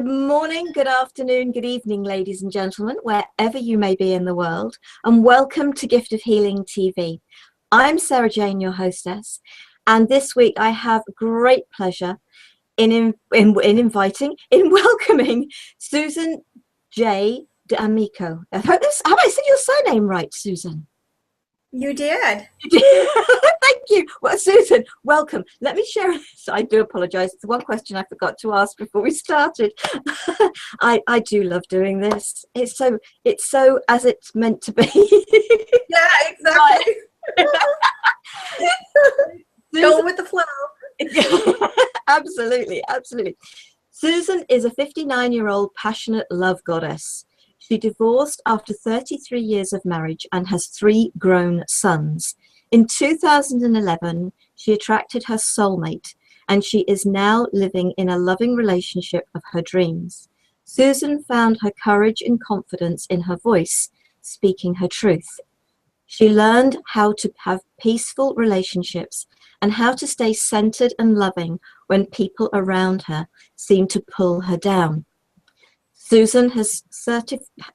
Good morning, good afternoon, good evening, ladies and gentlemen, wherever you may be in the world, and welcome to Gift of Healing TV. I'm Sarah Jane, your hostess, and this week I have great pleasure in welcoming Susan J. D'Amico. Have I said your surname right, Susan? You did. Thank you. Well, Susan, welcome. Let me share. I do apologize. It's one question I forgot to ask before we started. I do love doing this. It's so as it's meant to be. Yeah, exactly. Going with the flow. Absolutely, absolutely. Susan is a 59-year-old passionate love goddess. She divorced after 33 years of marriage and has 3 grown sons. In 2011, she attracted her soulmate, and she is now living in a loving relationship of her dreams. Susan found her courage and confidence in her voice, speaking her truth. She learned how to have peaceful relationships and how to stay centered and loving when people around her seem to pull her down. Susan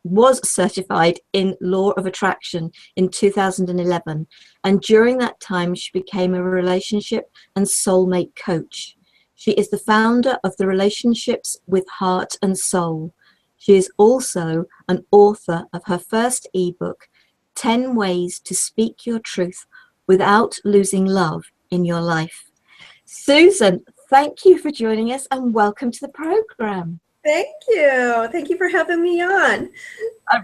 was certified in Law of Attraction in 2011, and during that time she became a relationship and soulmate coach. She is the founder of the Relationships with Heart and Soul. She is also an author of her first ebook, 10 Ways to Speak Your Truth Without Losing Love in Your Life. Susan, thank you for joining us and welcome to the program. Thank you. Thank you for having me on. A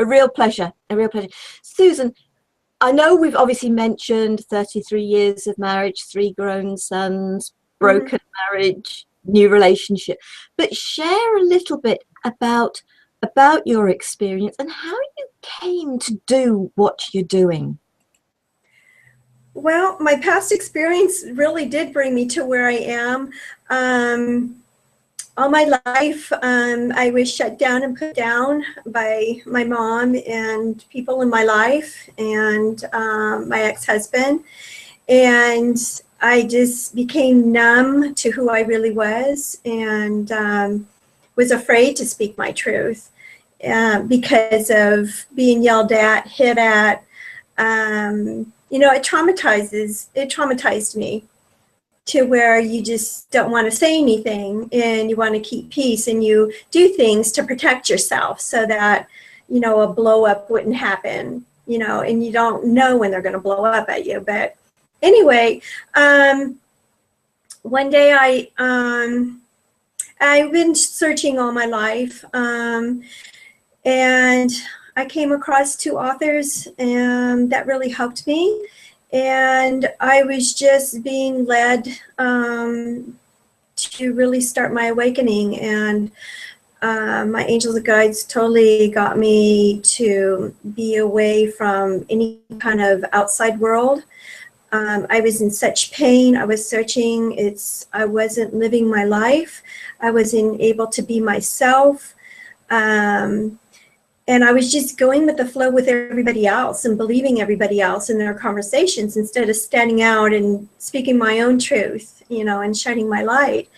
real pleasure. A real pleasure. Susan, I know we've obviously mentioned 33 years of marriage, 3 grown sons, broken marriage, new relationship, but share a little bit about your experience and how you came to do what you're doing. Well, my past experience really did bring me to where I am. All my life, I was shut down and put down by my mom and people in my life and my ex-husband. And I just became numb to who I really was and was afraid to speak my truth because of being yelled at, hit at. It traumatized me to where you just don't want to say anything and you want to keep peace and you do things to protect yourself so that, a blow up wouldn't happen, and you don't know when they're going to blow up at you. But anyway, one day I've been searching all my life, and I came across 2 authors that really helped me. And I was just being led to really start my awakening. And my angels and guides totally got me to be away from any kind of outside world. I was in such pain. I was searching. I wasn't living my life. I wasn't able to be myself. And I was just going with the flow with everybody else and believing everybody else in their conversations instead of standing out and speaking my own truth, and shining my light.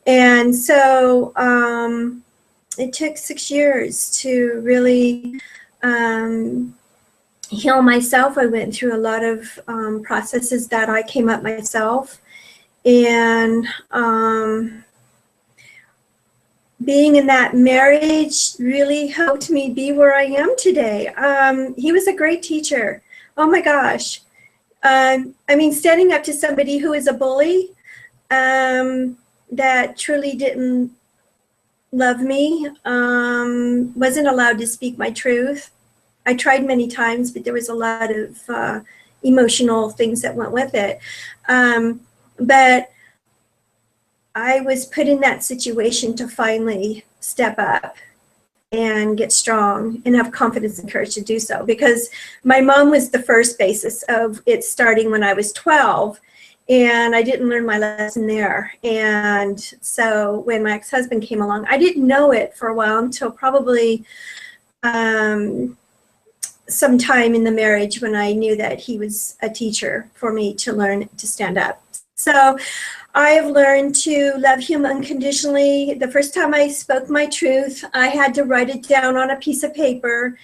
And so it took 6 years to really heal myself. I went through a lot of processes that I came up myself. And being in that marriage really helped me be where I am today. He was a great teacher. Oh my gosh. Standing up to somebody who is a bully, that truly didn't love me, wasn't allowed to speak my truth. I tried many times, but there was a lot of emotional things that went with it. But I was put in that situation to finally step up and get strong and have confidence and courage to do so, because my mom was the first basis of it starting when I was 12, and I didn't learn my lesson there. And so when my ex-husband came along, I didn't know it for a while until probably sometime in the marriage when I knew that he was a teacher for me to learn to stand up. So I've learned to love him unconditionally. The first time I spoke my truth, I had to write it down on a piece of paper,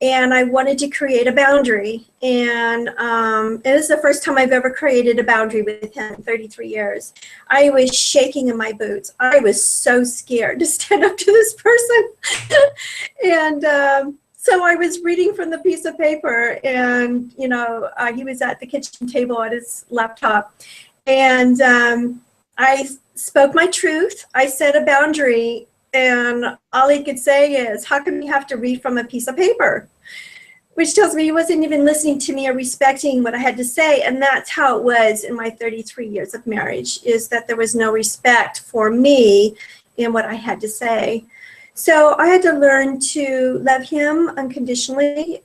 and I wanted to create a boundary. And it was the first time I've ever created a boundary with him in 33 years. I was shaking in my boots. I was so scared to stand up to this person. And so I was reading from the piece of paper, and, you know, he was at the kitchen table at his laptop. And I spoke my truth. I set a boundary, and all he could say is, "How come you have to read from a piece of paper?" Which tells me he wasn't even listening to me or respecting what I had to say. And that's how it was in my 33 years of marriage, is that there was no respect for me and what I had to say. So I had to learn to love him unconditionally.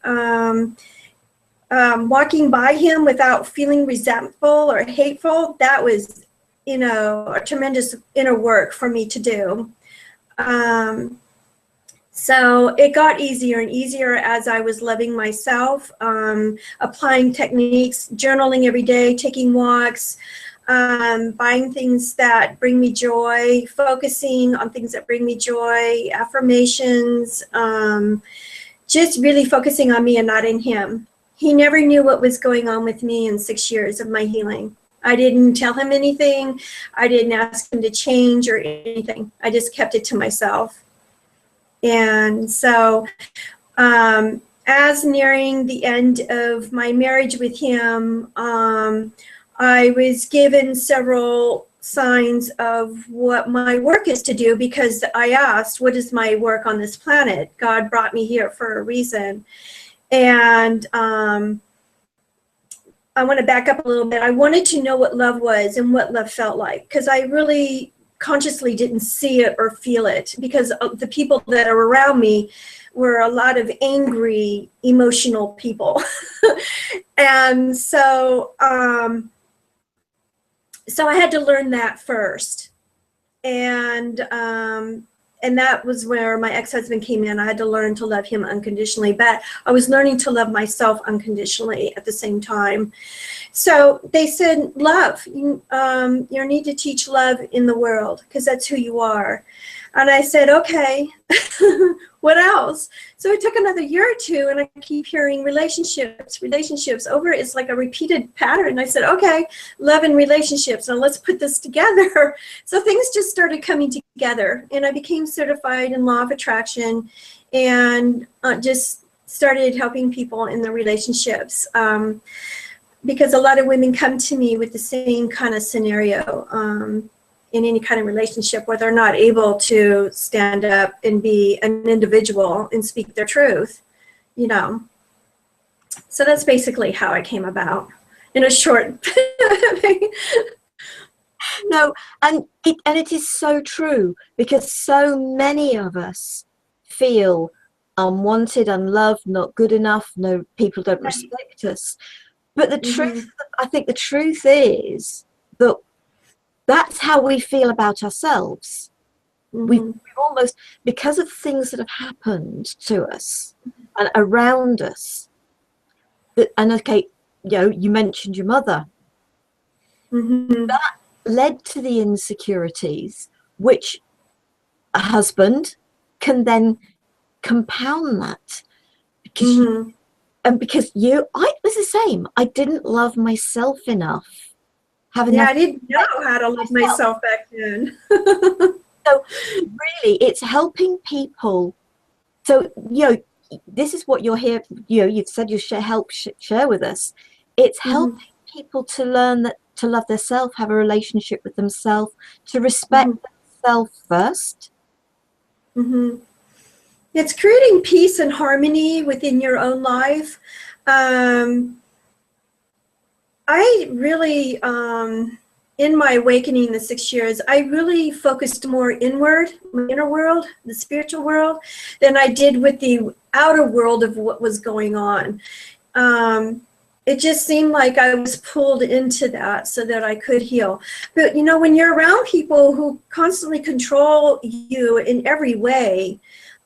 Walking by him without feeling resentful or hateful, that was, you know, a tremendous inner work for me to do. So it got easier and easier as I was loving myself, applying techniques, journaling every day, taking walks, buying things that bring me joy, focusing on things that bring me joy, affirmations, just really focusing on me and not in him. He never knew what was going on with me in 6 years of my healing. I didn't tell him anything. I didn't ask him to change or anything. I just kept it to myself. And so as nearing the end of my marriage with him, I was given several signs of what my work is to do, because I asked, what is my work on this planet? God brought me here for a reason. And I want to back up a little bit. I wanted to know what love was and what love felt like, because I really consciously didn't see it or feel it, because the people that are around me were a lot of angry, emotional people. And so so I had to learn that first. And that was where my ex-husband came in. I had to learn to love him unconditionally, but I was learning to love myself unconditionally at the same time. So they said, love, you need to teach love in the world, because that's who you are. And I said, okay, what else? So it took another year or two, and I keep hearing relationships over. It's like a repeated pattern. I said, okay, love and relationships. Now let's put this together. So things just started coming together, and I became certified in law of attraction, and just started helping people in their relationships. Because a lot of women come to me with the same kind of scenario in any kind of relationship, where they're not able to stand up and be an individual and speak their truth, you know. So that's basically how I came about in a short. No, and it is so true, because so many of us feel unwanted, unloved, not good enough, no, people don't respect us. But the truth, I think the truth is that that's how we feel about ourselves. We've almost, because of things that have happened to us and around us, and okay, you know, you mentioned your mother. That led to the insecurities, which a husband can then compound that. Because because I was the same. I didn't love myself enough. I didn't know how to love myself back then. So really, it's helping people. So, you know, this is what you're here, you know, you've said you share with us. It's helping people to learn that, to love themselves, have a relationship with themselves, to respect themselves first. It's creating peace and harmony within your own life. I really, in my awakening the 6 years, I really focused more inward, my inner world, the spiritual world, than I did with the outer world of what was going on. It just seemed like I was pulled into that so that I could heal. But, you know, when you're around people who constantly control you in every way,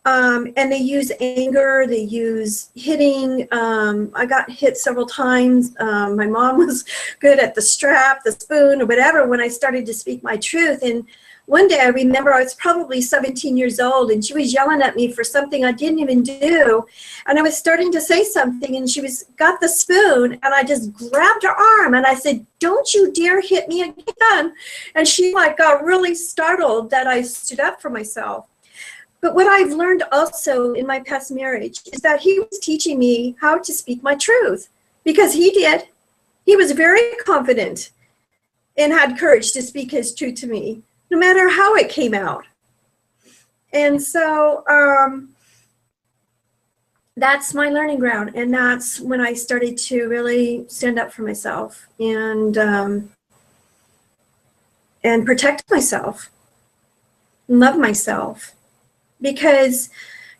And they use anger, they use hitting. I got hit several times. My mom was good at the strap, the spoon, or whatever when I started to speak my truth. And one day I remember I was probably 17 years old and she was yelling at me for something I didn't even do. And I was starting to say something and she got the spoon and I just grabbed her arm and I said, "Don't you dare hit me again." And she like got really startled that I stood up for myself. But what I've learned also in my past marriage is that he was teaching me how to speak my truth, because he did. He was very confident and had courage to speak his truth to me, no matter how it came out. And so that's my learning ground. And that's when I started to really stand up for myself and protect myself, and love myself. Because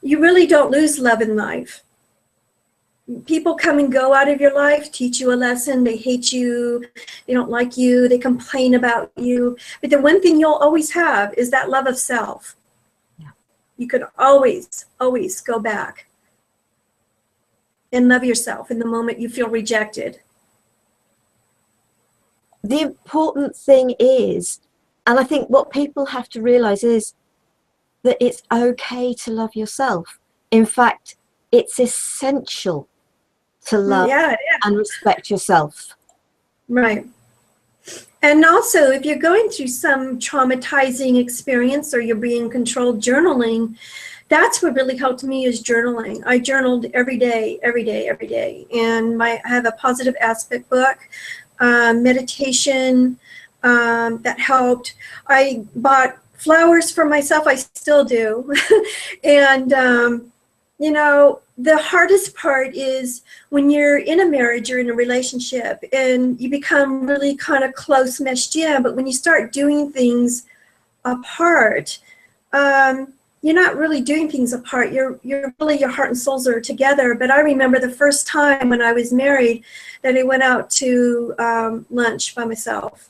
you really don't lose love in life. People come and go out of your life, teach you a lesson, they hate you, they don't like you, they complain about you. But the one thing you'll always have is that love of self. Yeah. You could always, always go back and love yourself in the moment you feel rejected. The important thing is, and I think what people have to realize is, that it's okay to love yourself. In fact, it's essential to love and respect yourself. Right. And also, if you're going through some traumatizing experience or you're being controlled, journaling, that's what really helped me is journaling. I journaled every day, every day, every day. And I have a positive aspect book, meditation, that helped. I bought flowers for myself, I still do. And, you know, the hardest part is when you're in a marriage or in a relationship and you become really kind of close meshed in, but when you start doing things apart, you're not really doing things apart. You're really, your heart and souls are together. But I remember the first time when I was married that I went out to lunch by myself,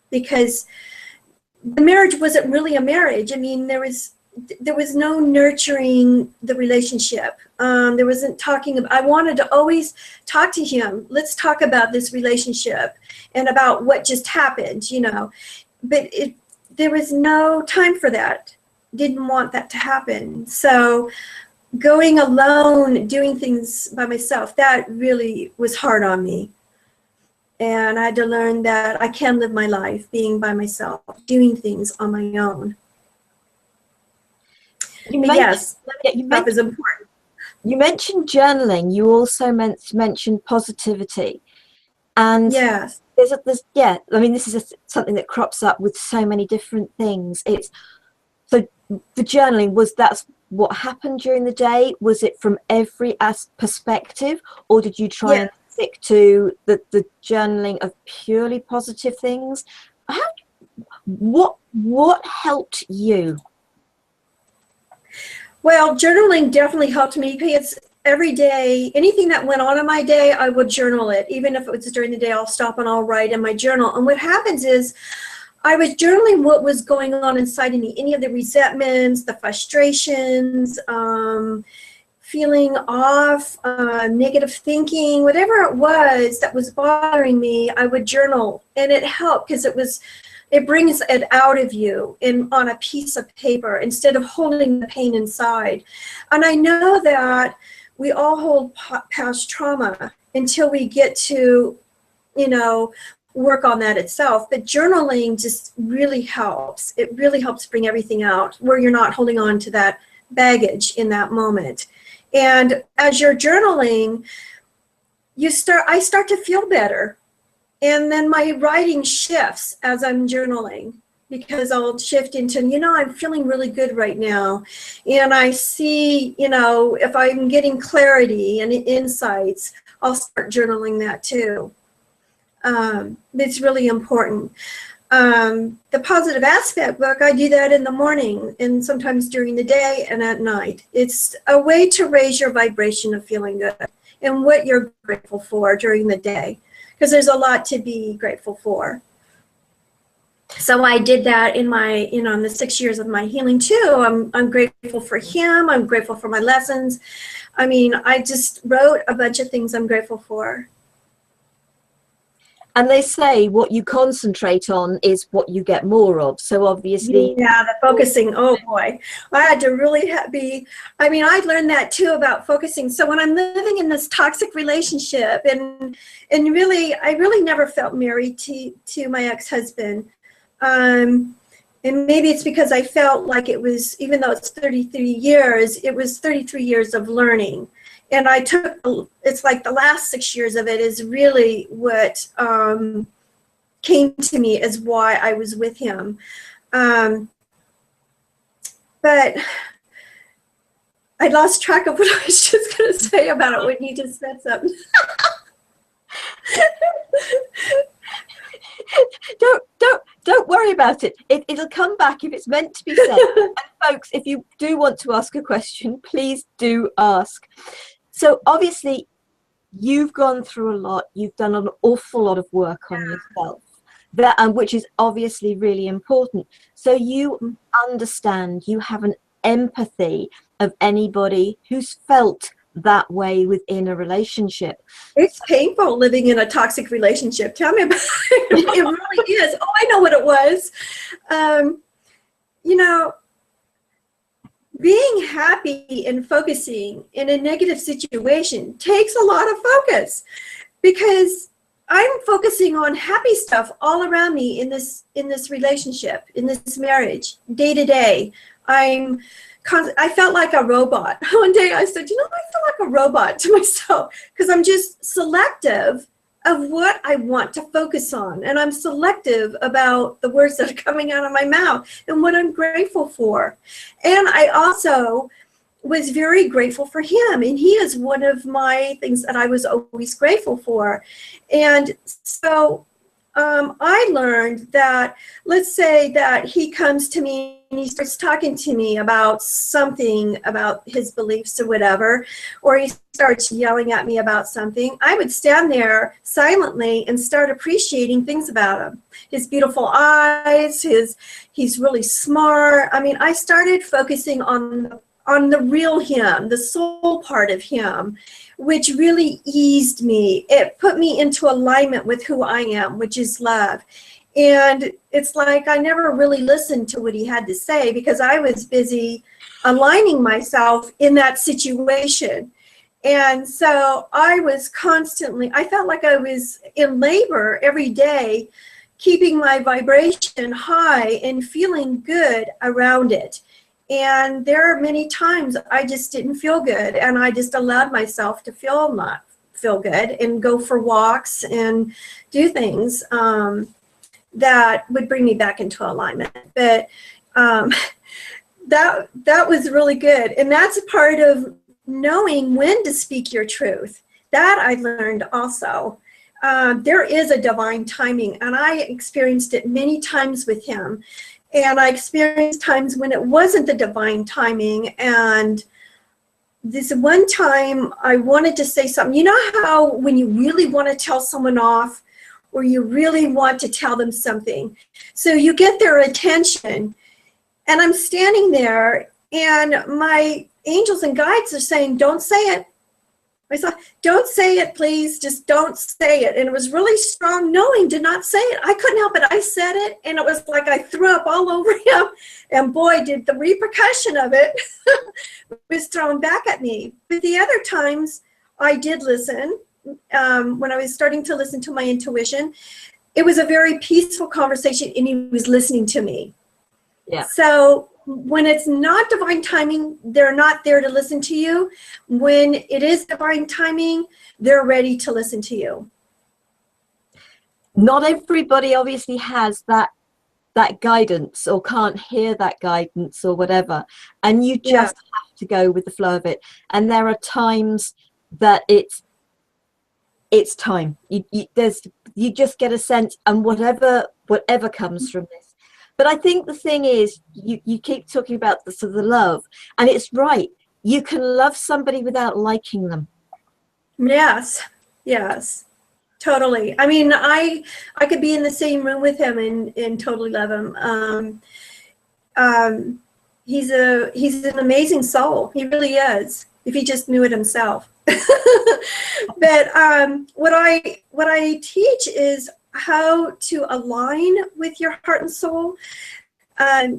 because the marriage wasn't really a marriage. I mean, there was no nurturing the relationship. There wasn't talking about, I wanted to always talk to him. Let's talk about this relationship and about what just happened, you know. But there was no time for that. Didn't want that to happen. So going alone, doing things by myself, that really was hard on me. And I had to learn that I can live my life being by myself, doing things on my own. Yes, that is important. You mentioned journaling. You also mentioned positivity. And yes, I mean, this is something that crops up with so many different things. So the journaling, that's what happened during the day? Was it from every perspective, or did you try and stick to the journaling of purely positive things? What helped you? Well, journaling definitely helped me, because every day, anything that went on in my day, I would journal it. Even if it was during the day, I'll stop and I'll write in my journal. And what happens is I was journaling what was going on inside of me, any of the resentments, the frustrations, feeling off, negative thinking, whatever it was that was bothering me, I would journal. And it helped because it brings it out of you on a piece of paper instead of holding the pain inside. And I know that we all hold past trauma until we get to, you know, work on that itself. But journaling just really helps. It really helps bring everything out where you're not holding on to that baggage in that moment. And as you're journaling, I start to feel better. And then my writing shifts as I'm journaling, because I'll shift into, you know, I'm feeling really good right now. And I see, you know, if I'm getting clarity and insights, I'll start journaling that too. It's really important. The positive aspect book, I do that in the morning and sometimes during the day and at night. It's a way to raise your vibration of feeling good and what you're grateful for during the day, because there's a lot to be grateful for. So I did that in my, in the 6 years of my healing too. I'm grateful for him. I'm grateful for my lessons. I mean, I just wrote a bunch of things I'm grateful for. And they say what you concentrate on is what you get more of. So obviously, Yeah, the focusing. Oh boy, I had to really be. I mean, I learned that too about focusing. So when I'm living in this toxic relationship, and really, I really never felt married to my ex-husband. And maybe it's because I felt like it was, even though it's 33 years, it was 33 years of learning. And I took, it's like the last 6 years of it is really what came to me as why I was with him. But I lost track of what I was just going to say about it when you just said something. Don't worry about it. It'll come back if it's meant to be said. And folks, if you do want to ask a question, please do ask. So obviously, you've gone through a lot. You've done an awful lot of work on yourself, which is obviously really important. So you understand, you have an empathy of anybody who's felt that way within a relationship. It's painful living in a toxic relationship. Tell me about it. It really is. Oh, I know what it was. You know, being happy and focusing in a negative situation takes a lot of focus, because I'm focusing on happy stuff all around me in this relationship, in this marriage, day to day. I felt like a robot. One day I said, I feel like a robot to myself, because I'm just selective of what I want to focus on. And I'm selective about the words that are coming out of my mouth and what I'm grateful for. And I also was very grateful for him. And he is one of my things that I was always grateful for. And so I learned that, let's say that he comes to me and he starts talking to me about something, about his beliefs or whatever, or he starts yelling at me about something, I would stand there silently and start appreciating things about him. His beautiful eyes, he's really smart. I mean, I started focusing on the real him, the soul part of him, which really eased me. It put me into alignment with who I am, which is love. And it's like I never really listened to what he had to say, because I was busy aligning myself in that situation. And so I felt like I was in labor every day, keeping my vibration high and feeling good around it. And there are many times I just didn't feel good, and I just allowed myself to not feel good and go for walks and do things that would bring me back into alignment. But that was really good. And that's a part of knowing when to speak your truth. That I learned also. There is a divine timing, and I experienced it many times with him. And I experienced times when it wasn't the divine timing. And this one time I wanted to say something. You know how when you really want to tell someone off, or you really want to tell them something, so you get their attention, and I'm standing there and my angels and guides are saying, don't say it. I said, don't say it, please. Just don't say it. And it was really strong knowing to not say it. I couldn't help it. I said it, and it was like I threw up all over him. And boy, did the repercussion of it was thrown back at me. But the other times I did listen, when I was starting to listen to my intuition, it was a very peaceful conversation, and he was listening to me. Yeah. So when it's not divine timing, they're not there to listen to you. When it is divine timing, they're ready to listen to you. Not everybody obviously has that guidance, or can't hear that guidance, or whatever, and you just have to go with the flow of it. And there are times that it's time. You just get a sense, and whatever comes from this. But I think the thing is, you keep talking about the sort of the love, and it's right. You can love somebody without liking them. Yes, yes. Totally. I mean, I could be in the same room with him and totally love him. He's an amazing soul. He really is. If he just knew it himself. But what I teach is how to align with your heart and soul,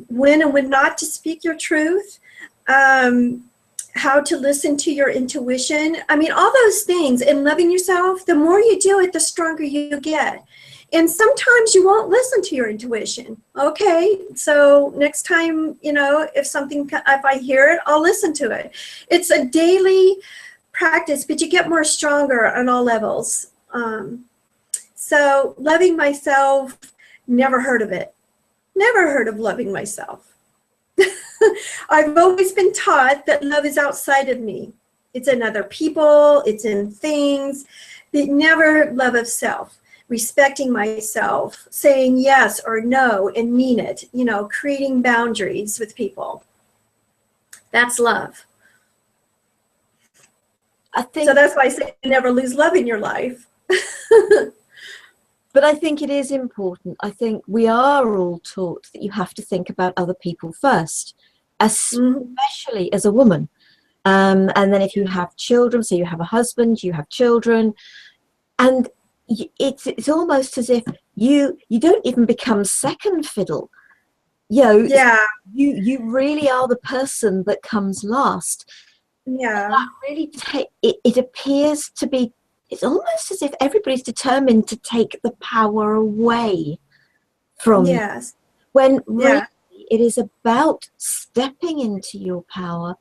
when and when not to speak your truth, how to listen to your intuition. I mean, all those things, and loving yourself. The more you do it, the stronger you get. And sometimes you won't listen to your intuition. Okay, so next time, if I hear it, I'll listen to it. It's a daily practice, but you get more stronger on all levels. So loving myself, never heard of it. Never heard of loving myself. I've always been taught that love is outside of me. It's in other people, it's in things, but never love of self. Respecting myself, saying yes or no and mean it, creating boundaries with people. That's love. I think, so that's why I say never lose love in your life. but I think it is important. I think we are all taught that you have to think about other people first, especially as a woman. And then if you have children, so you have a husband, you have children, and it's almost as if you don't even become second fiddle. Yeah. You really are the person that comes last. Yeah. That really it appears to be, it's almost as if everybody's determined to take the power away from you. Yes. When really it is about stepping into your power,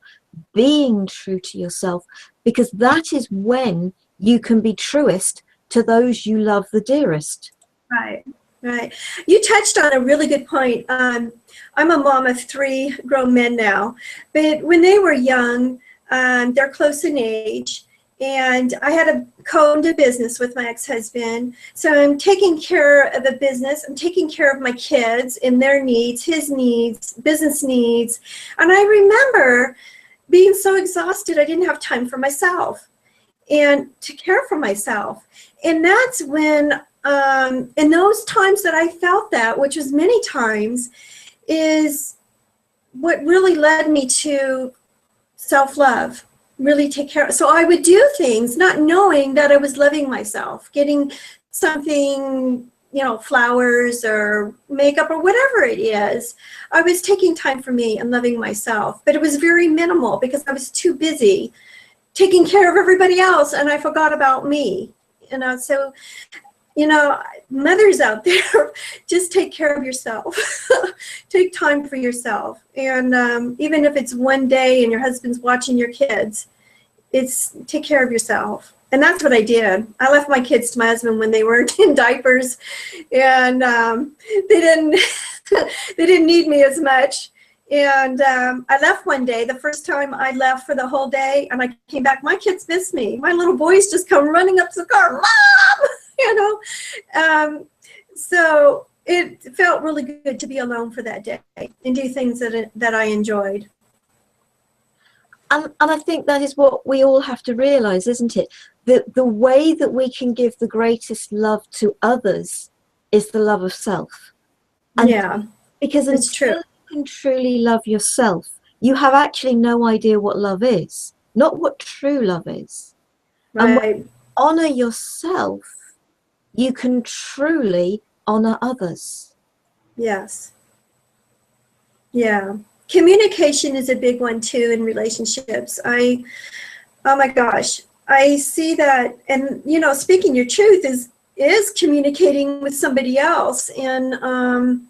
being true to yourself, because that is when you can be truest to those you love the dearest. Right. You touched on a really good point. I'm a mom of 3 grown men now, but when they were young, they're close in age, and I had to co-own a business with my ex-husband. So I'm taking care of the business. I'm taking care of my kids and their needs, his needs, business needs. And I remember being so exhausted, I didn't have time for myself and to care for myself. And that's when, in those times that I felt that, which was many times, is what really led me to self-love, really take care. So I would do things not knowing that I was loving myself, getting something, flowers or makeup or whatever it is. I was taking time for me and loving myself, but it was very minimal because I was too busy taking care of everybody else and I forgot about me. So, mothers out there, just take care of yourself. Take time for yourself. And even if it's one day and your husband's watching your kids, it's take care of yourself. And that's what I did. I left my kids to my husband when they were in diapers, and they didn't they didn't need me as much. And I left one day, the first time I left for the whole day, and I came back, my kids missed me. My little boys just come running up to the car, Mom! So it felt really good to be alone for that day and do things that I enjoyed. And I think that is what we all have to realize, isn't it? That the way that we can give the greatest love to others is the love of self. And because until you can truly love yourself, you have actually no idea what love is, not what true love is. Right. And when you honor yourself, you can truly honor others. Yes. Yeah. Communication is a big one too in relationships. Oh my gosh, I see that, and speaking your truth is communicating with somebody else. And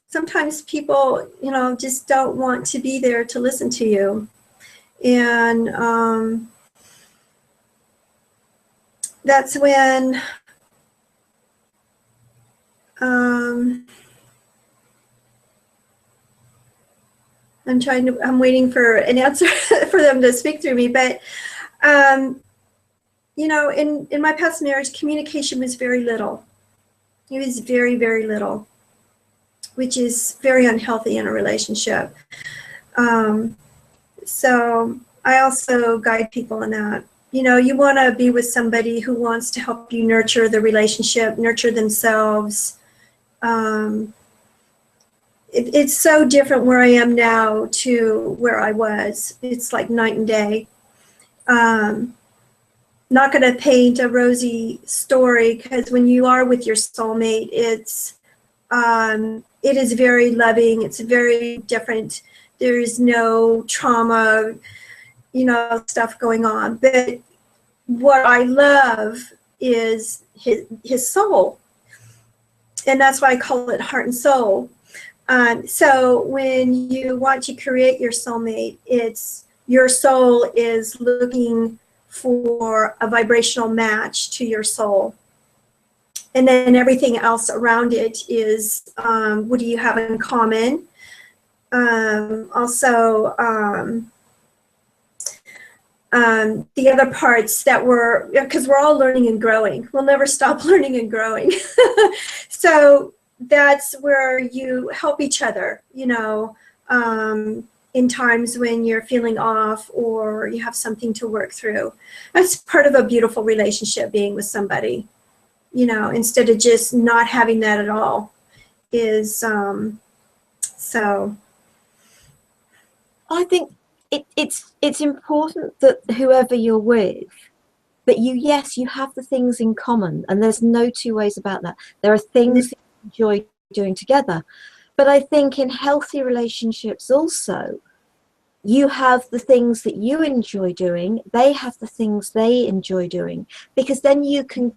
sometimes people just don't want to be there to listen to you. And that's when I'm waiting for an answer for them to speak through me. But, in my past marriage, communication was very little. It was very, very little, which is very unhealthy in a relationship. So I also guide people in that. You know, you want to be with somebody who wants to help you nurture the relationship, nurture themselves. Um, it's so different where I am now to where I was. It's like night and day. Um, not going to paint a rosy story, because when you are with your soulmate, it is very loving. It's very different. There is no trauma, you know, stuff going on. But what I love is his soul, and that's why I call it heart and soul. So when you want to create your soulmate, it's your soul is looking for a vibrational match to your soul. And then everything else around it is, what do you have in common? Also, the other parts that were, because we're all learning and growing. We'll never stop learning and growing. So that's where you help each other, you know, in times when you're feeling off or you have something to work through. That's part of a beautiful relationship, being with somebody, you know, instead of just not having that at all. Is so. I think it's important that whoever you're with, that you have the things in common, and there's no two ways about that. There are things that you enjoy doing together, but I think in healthy relationships also, you have the things that you enjoy doing, they have the things they enjoy doing, because then you can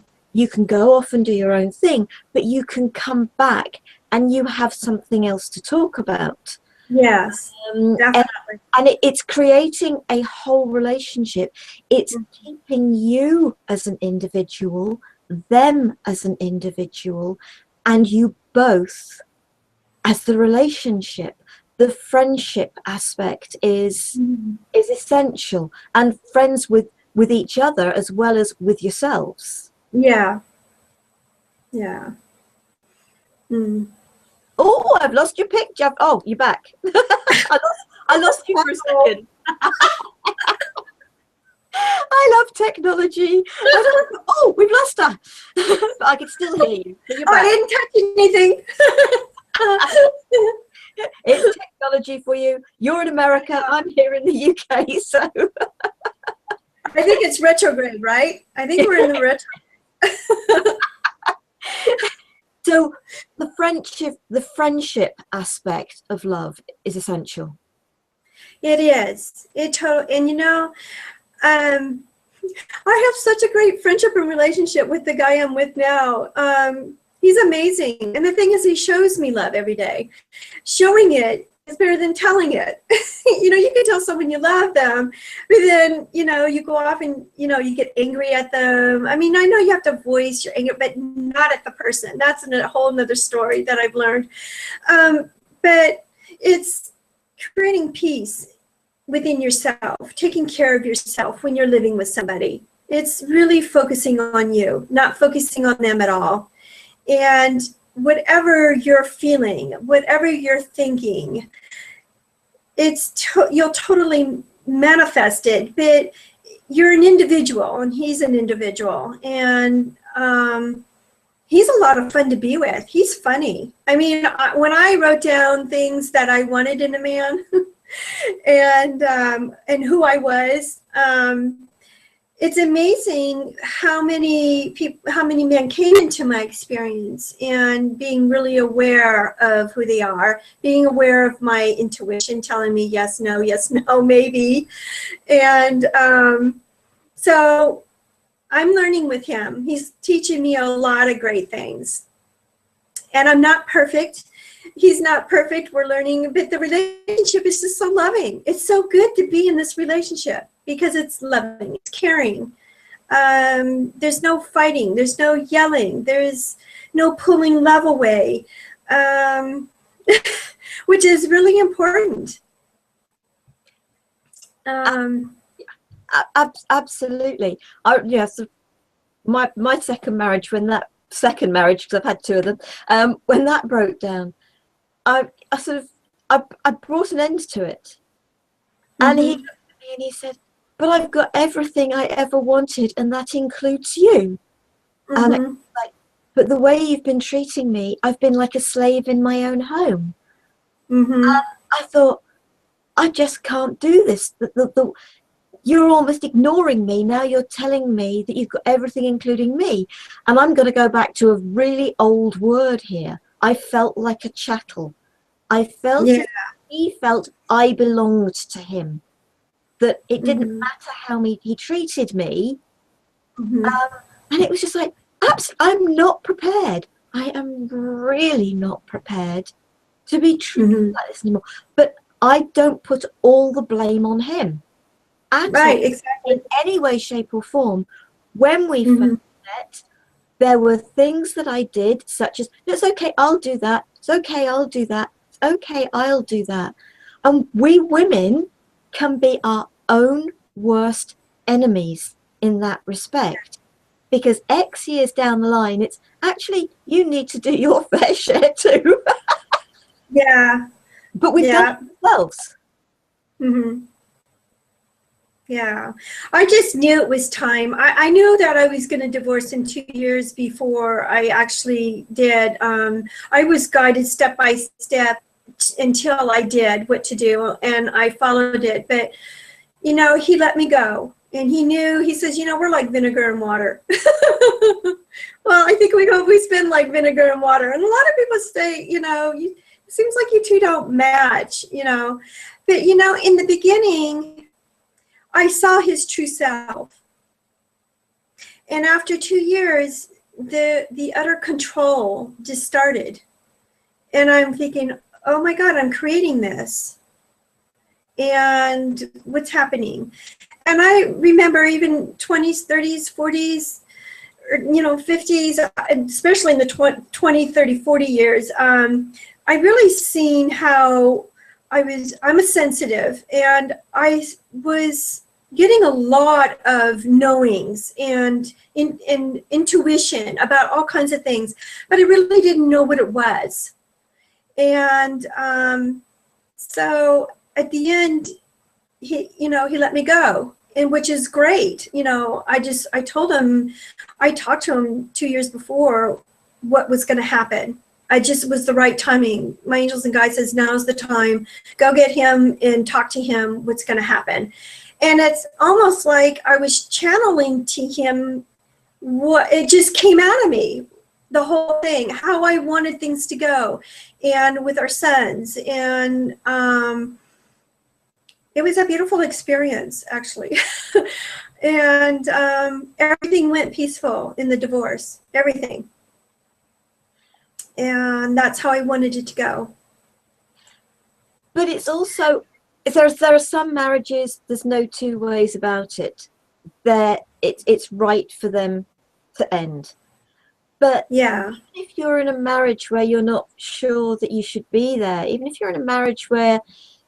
go off and do your own thing, but you can come back and you have something else to talk about. Yes, definitely. And it's creating a whole relationship. It's keeping you as an individual, them as an individual, and you both as the relationship. The friendship aspect is essential, and friends with each other as well as with yourselves. Yeah. Yeah. Mm. Oh, I've lost your picture. Oh, you're back. I lost you for a second. I love technology. Oh, we've lost her. But I can still hear you. You're back. I didn't touch anything. It's technology for you. You're in America. I'm here in the UK. So I think it's retrograde, right? I think we're in the retro. So the friendship aspect of love is essential. It is. And you know, I have such a great friendship and relationship with the guy I'm with now. He's amazing. And the thing is, he shows me love every day. Showing it is better than telling it. You know, you can tell someone you love them, but then, you know, you go off and, you know, you get angry at them. I mean, I know you have to voice your anger, but not at the person. That's a whole nother story that I've learned. But it's creating peace within yourself, taking care of yourself when you're living with somebody. It's really focusing on you, not focusing on them at all. And whatever you're feeling, whatever you're thinking, you'll totally manifest it. But you're an individual, and he's an individual, and he's a lot of fun to be with. He's funny. I mean, when I wrote down things that I wanted in a man, and who I was, it's amazing how many men came into my experience, and being really aware of who they are, being aware of my intuition telling me yes, no, maybe. And so I'm learning with him. He's teaching me a lot of great things. And I'm not perfect. He's not perfect. We're learning, but the relationship is just so loving. It's so good to be in this relationship because it's loving, it's caring. There's no fighting, there's no yelling, there's no pulling love away, which is really important. Absolutely. Yes, my second marriage, because I've had two of them, when that broke down, I brought an end to it. And he looked at me and he said, but I've got everything I ever wanted, and that includes you. And it's Mhm. like, but the way you've been treating me, I've been like a slave in my own home. Mhm. I thought, I just can't do this. You're almost ignoring me. Now you're telling me that you've got everything, including me. And I'm going to go back to a really old word here. I felt like a chattel. I felt Yeah. as he felt I belonged to him, that it didn't Mhm. matter how he treated me. Mhm. And it was just like, I'm not prepared. I am really not prepared to be treated Mhm. like this anymore. But I don't put all the blame on him at all, Right. Exactly. in any way, shape, or form. When we first Mhm. met, there were things that I did, such as, it's okay, I'll do that. It's okay, I'll do that. It's okay, I'll do that. And we women can be our own worst enemies in that respect. Because X years down the line, it's actually, you need to do your fair share too. Yeah. But we've done Yeah. it ourselves. Mhm. Yeah, I just knew it was time. I knew that I was going to divorce in 2 years before I actually did. I was guided step by step until I did what to do, and I followed it. But, he let me go. And he says, we're like vinegar and water. Well, I think we've always been like vinegar and water. And a lot of people say, it seems like you two don't match. But, in the beginning, I saw his true self. And after 2 years, the utter control just started. And I'm thinking, oh my God, I'm creating this. And what's happening? And I remember even 20s, 30s, 40s, or, 50s, especially in the 20, 30, 40 years, I really seen how I'm a sensitive, and I was getting a lot of knowings and in intuition about all kinds of things, but I really didn't know what it was. And so at the end, he let me go, and which is great. I told him, I talked to him 2 years before what was going to happen. I just was the right timing. My angels and guides says, now's the time. Go get him and talk to him what's going to happen. And it's almost like I was channeling to him what it just came out of me, the whole thing, how I wanted things to go, and with our sons. And it was a beautiful experience, actually. And everything went peaceful in the divorce, everything. And that's how I wanted it to go. But it's also, there are some marriages, there's no two ways about it. It's right for them to end. But Yeah. even if you're in a marriage where you're not sure that you should be there, even if you're in a marriage where,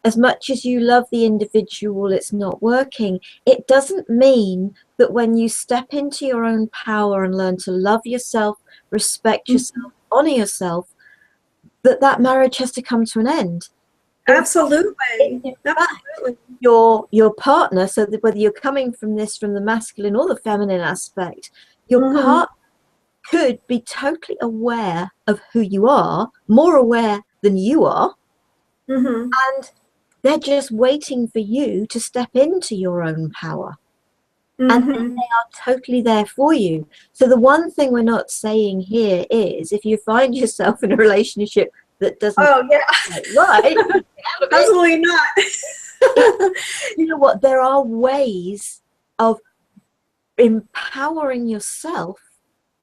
as much as you love the individual, it's not working, it doesn't mean that when you step into your own power and learn to love yourself, respect yourself, honor yourself, that marriage has to come to an end. Absolutely. In fact, Absolutely. your partner, so that whether you're coming from the masculine or the feminine aspect, your Mm-hmm. partner could be totally aware of who you are, more aware than you are, Mm-hmm. and they're just waiting for you to step into your own power. And then Mm-hmm. they are totally there for you. So the one thing we're not saying here is, if you find yourself in a relationship that doesn't Oh, yeah. quite right, get out of it. Absolutely not. You know what? There are ways of empowering yourself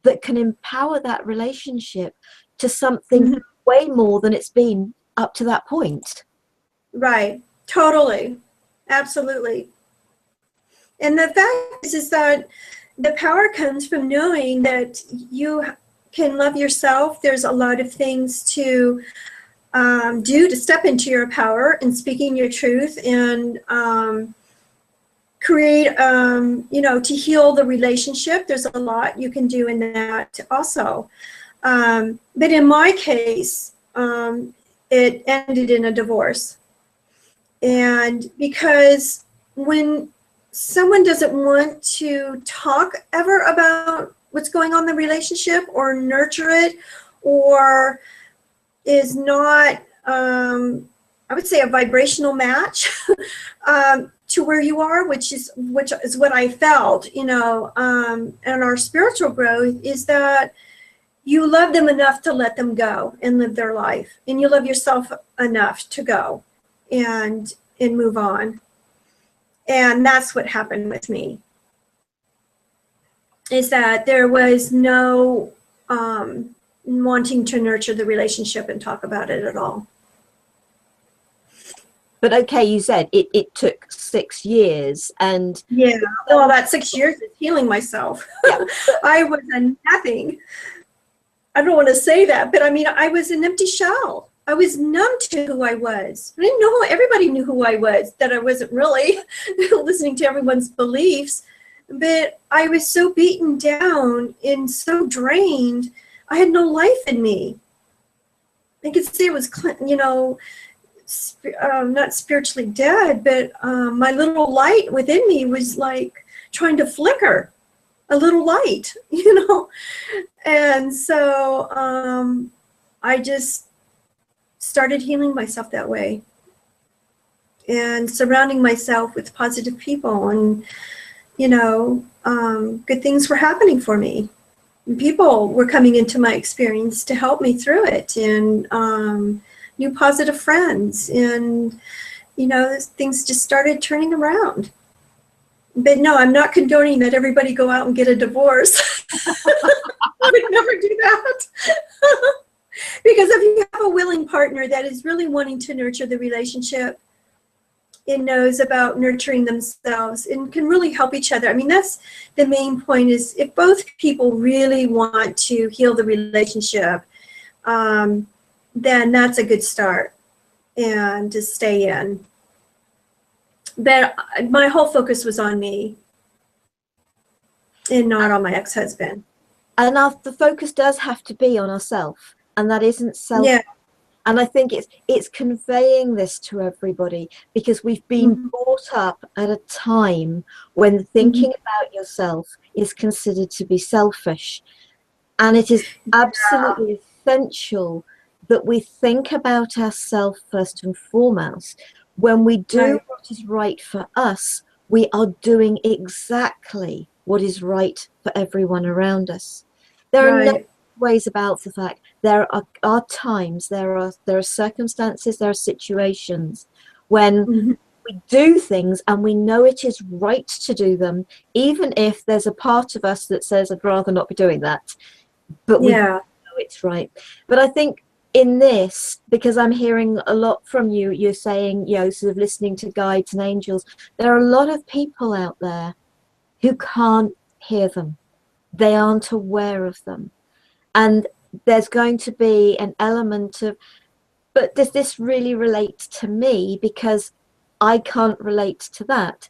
that can empower that relationship to something Mhm. way more than it's been up to that point. Right. Totally. Absolutely. And the fact is that the power comes from knowing that you can love yourself. There's a lot of things to do to step into your power and speaking your truth, and create, to heal the relationship. There's a lot you can do in that also. But in my case, it ended in a divorce. And because when someone doesn't want to talk ever about what's going on in the relationship or nurture it, or is not, I would say, a vibrational match to where you are, which is what I felt, you know, and our spiritual growth is that you love them enough to let them go and live their life, and you love yourself enough to go and move on. And that's what happened with me, is that there was no wanting to nurture the relationship and talk about it at all. But okay, you said it took 6 years, and yeah, well, that 6 years is healing myself. Yeah. I was a nothing. I don't want to say that, but I mean, I was an empty shell. I was numb to who I was. I didn't know, everybody knew who I was, that I wasn't really listening to everyone's beliefs. But I was so beaten down and so drained, I had no life in me. I could say it was, you know, not spiritually dead, but my little light within me was like trying to flicker, a little light, you know. And so I just started healing myself that way, and surrounding myself with positive people, and, you know, good things were happening for me. And people were coming into my experience to help me through it, and new positive friends, and, you know, things just started turning around. But no, I'm not condoning that everybody go out and get a divorce. I would never do that. Because if you have a willing partner that is really wanting to nurture the relationship and knows about nurturing themselves and can really help each other. I mean, that's the main point, is if both people really want to heal the relationship, then that's a good start, and to stay in. But my whole focus was on me and not on my ex-husband. And the focus does have to be on ourselves, and that isn't self. Yeah. And I think it's conveying this to everybody, because we've been brought up at a time when thinking about yourself is considered to be selfish. And it is absolutely essential that we think about ourselves first and foremost. When we do what is right for us, we are doing exactly what is right for everyone around us. There are no ways about the fact. There are times, there are circumstances, there are situations when we do things and we know it is right to do them, even if there's a part of us that says, I'd rather not be doing that. But we know it's right. But I think in this, because I'm hearing a lot from you, you're saying, you know, sort of listening to guides and angels, there are a lot of people out there who can't hear them. They aren't aware of them. And there's going to be an element of, but does this really relate to me? Because I can't relate to that.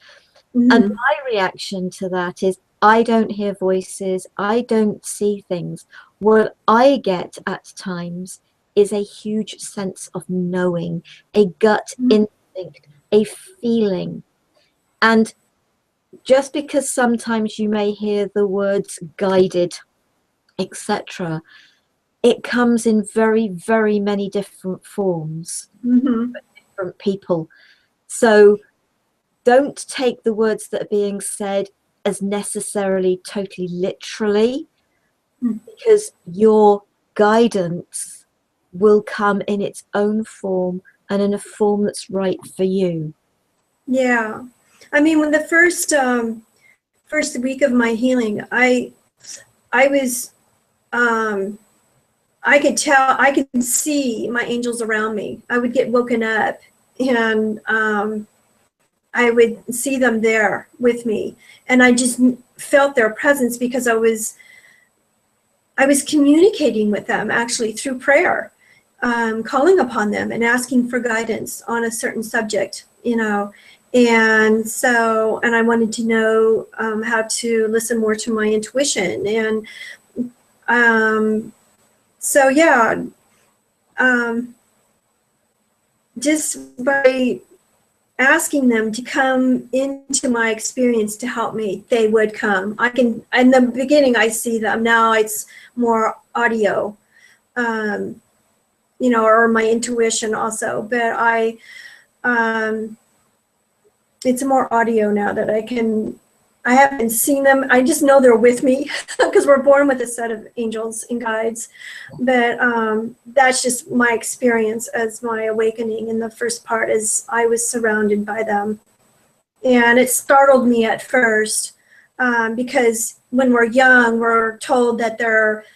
And my reaction to that is, I don't hear voices. I don't see things. What I get at times is a huge sense of knowing, a gut instinct, a feeling. And just because sometimes you may hear the words guided, etc., it comes in very, very many different forms for different people. So don't take the words that are being said as necessarily totally literally, because your guidance will come in its own form and in a form that's right for you. Yeah. I mean, when the first week of my healing, I was, I could tell, I could see my angels around me. I would get woken up, and I would see them there with me, and I just felt their presence, because I was communicating with them actually through prayer, calling upon them and asking for guidance on a certain subject, you know. And so, and I wanted to know how to listen more to my intuition. And so, yeah, just by asking them to come into my experience to help me, they would come. I can, in the beginning, I see them. Now it's more audio, you know, or my intuition also. But it's more audio now that I haven't seen them. I just know they're with me because we're born with a set of angels and guides. But that's just my experience as my awakening. And the first part is I was surrounded by them. And it startled me at first because when we're young, we're told that they're,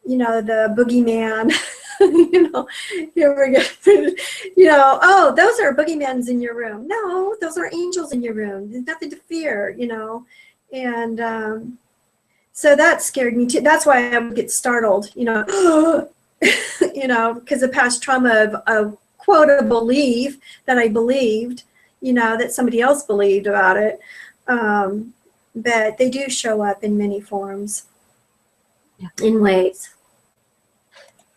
you know, the boogeyman. You know, here we go. You know, oh, those are boogeymans in your room. No, those are angels in your room. There's nothing to fear, you know. And so that scared me too. That's why I would get startled, you know, you know, because of past trauma of quote a belief that I believed, you know, that somebody else believed about it. But they do show up in many forms, in ways.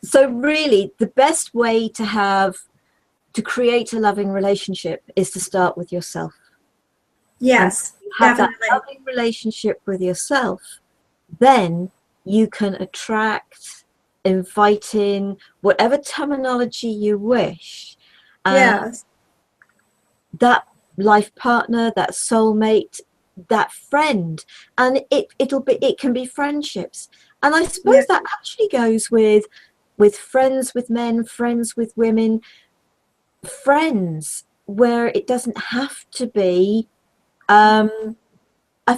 So really, the best way to create a loving relationship is to start with yourself. Yes, and have definitely. that loving relationship with yourself, then you can attract, invite in, whatever terminology you wish. Yes. That life partner, that soulmate, that friend, and it can be friendships. And I suppose that actually goes with friends with men, friends with women, friends where it doesn't have to be a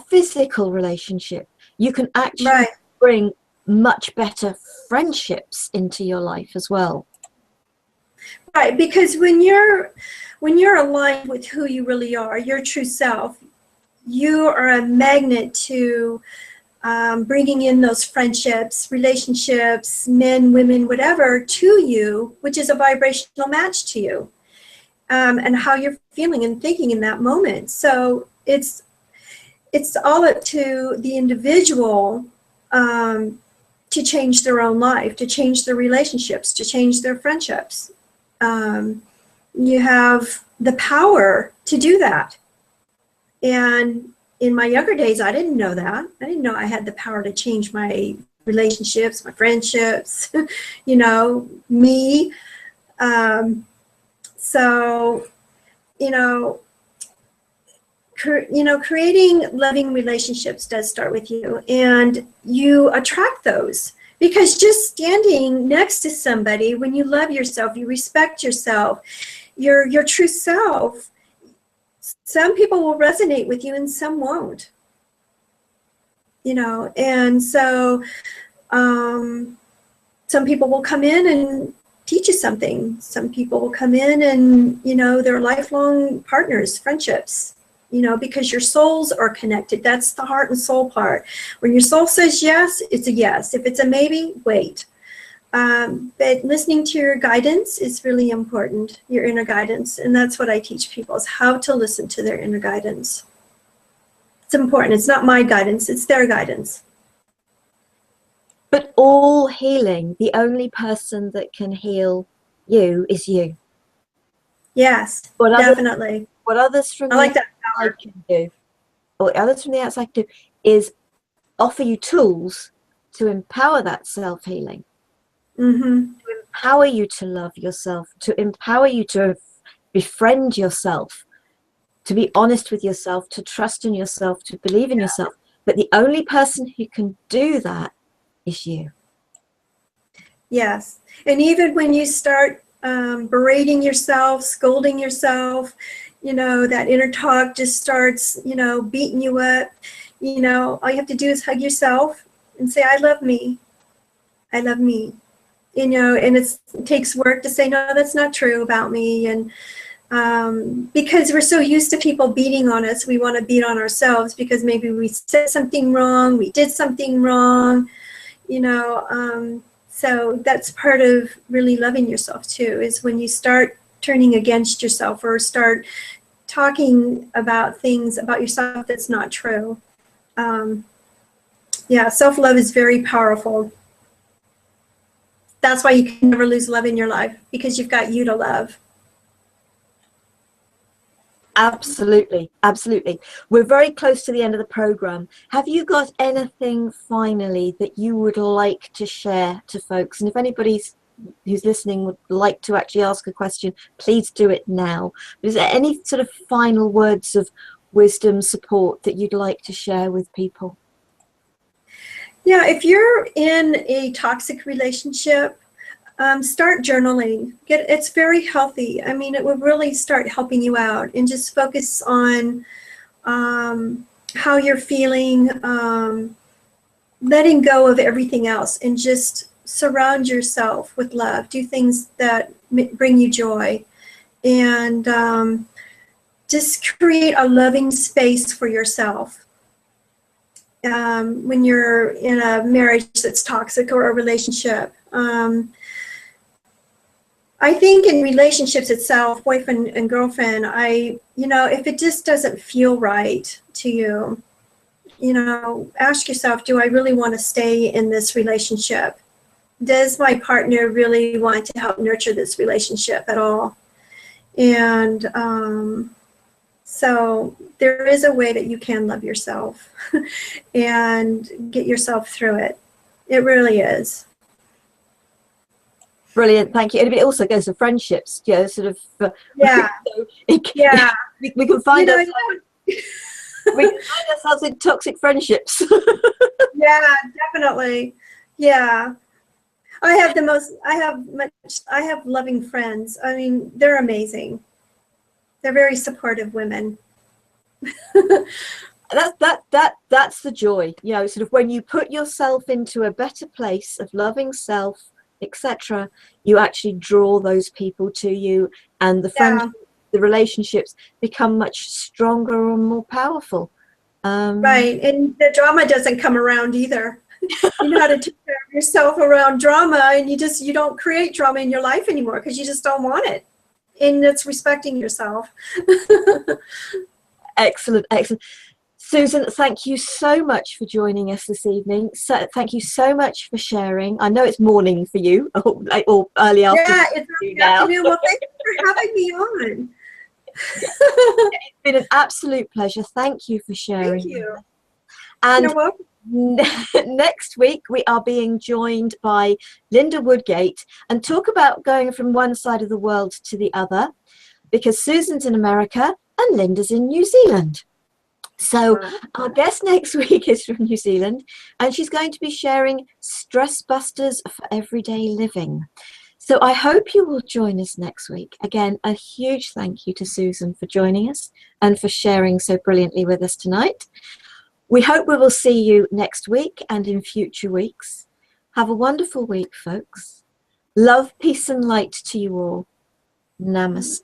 physical relationship. You can actually bring much better friendships into your life as well. Right, because when you're aligned with who you really are, your true self, you are a magnet to bringing in those friendships, relationships, men, women, whatever, to you, which is a vibrational match to you, and how you're feeling and thinking in that moment. So it's all up to the individual to change their own life, to change their relationships, to change their friendships. You have the power to do that. And in my younger days, I didn't know that. I didn't know I had the power to change my relationships, my friendships, you know, me. So, you know, creating loving relationships does start with you, and you attract those. Because just standing next to somebody, when you love yourself, you respect yourself, your true self, some people will resonate with you and some won't. You know, and so some people will come in and teach you something. Some people will come in and, you know, they're lifelong partners, friendships, you know, because your souls are connected. That's the heart and soul part. When your soul says yes, it's a yes. If it's a maybe, wait. But listening to your guidance is really important, your inner guidance. And that's what I teach people, is how to listen to their inner guidance. It's important. It's not my guidance, it's their guidance. But all healing, the only person that can heal you is you. Yes, definitely. What others from the outside can do, or others from the outside can do, is offer you tools to empower that self-healing. To empower you to love yourself, to empower you to befriend yourself, to be honest with yourself, to trust in yourself, to believe in yourself. But the only person who can do that is you. Yes. And even when you start berating yourself, scolding yourself, you know, that inner talk just starts, you know, beating you up, you know, all you have to do is hug yourself and say, I love me. I love me. You know, and it takes work to say, no, that's not true about me. And because we're so used to people beating on us, we want to beat on ourselves because maybe we said something wrong, we did something wrong, you know. So that's part of really loving yourself too, is when you start turning against yourself or start talking about things about yourself that's not true. Yeah, self-love is very powerful. That's why you can never lose love in your life, because you've got you to love. Absolutely, absolutely. We're very close to the end of the program. Have you got anything finally that you would like to share to folks? And if anybody's who's listening would like to actually ask a question, please do it now. Is there any sort of final words of wisdom, support that you'd like to share with people? Yeah, if you're in a toxic relationship, start journaling. It's very healthy. I mean, it will really start helping you out, and just focus on how you're feeling, letting go of everything else, and just surround yourself with love. Do things that bring you joy, and just create a loving space for yourself. When you're in a marriage that's toxic, or a relationship. I think in relationships itself, boyfriend and girlfriend, if it just doesn't feel right to you, ask yourself, do I really want to stay in this relationship? Does my partner really want to help nurture this relationship at all? And so there is a way that you can love yourself and get yourself through it. It really is. Brilliant, thank you. And it also goes to friendships, sort of. Yeah. Yeah. We can find ourselves. We can find ourselves in toxic friendships. Yeah, definitely. Yeah. I have loving friends. I mean, they're amazing. They're very supportive women. That's the joy, sort of when you put yourself into a better place of loving self, etc., you actually draw those people to you, and the friendships, the relationships become much stronger and more powerful. Right, and the drama doesn't come around either. You know how to take care of yourself around drama, and you don't create drama in your life anymore because you just don't want it. And it's respecting yourself. Excellent, excellent. Susan, thank you so much for joining us this evening. So, thank you so much for sharing. I know it's morning for you, or early afternoon. Yeah, it's early afternoon. Well, thank you for having me on. It's been an absolute pleasure. Thank you for sharing. Thank you. And you're welcome. Next week we are being joined by Linda Woodgate, and talk about going from one side of the world to the other, because Susan's in America and Linda's in New Zealand. So our guest next week is from New Zealand, and she's going to be sharing stress busters for everyday living. So I hope you will join us next week. Again, a huge thank you to Susan for joining us and for sharing so brilliantly with us tonight. We hope we will see you next week and in future weeks. Have a wonderful week, folks. Love, peace and light to you all. Namaste.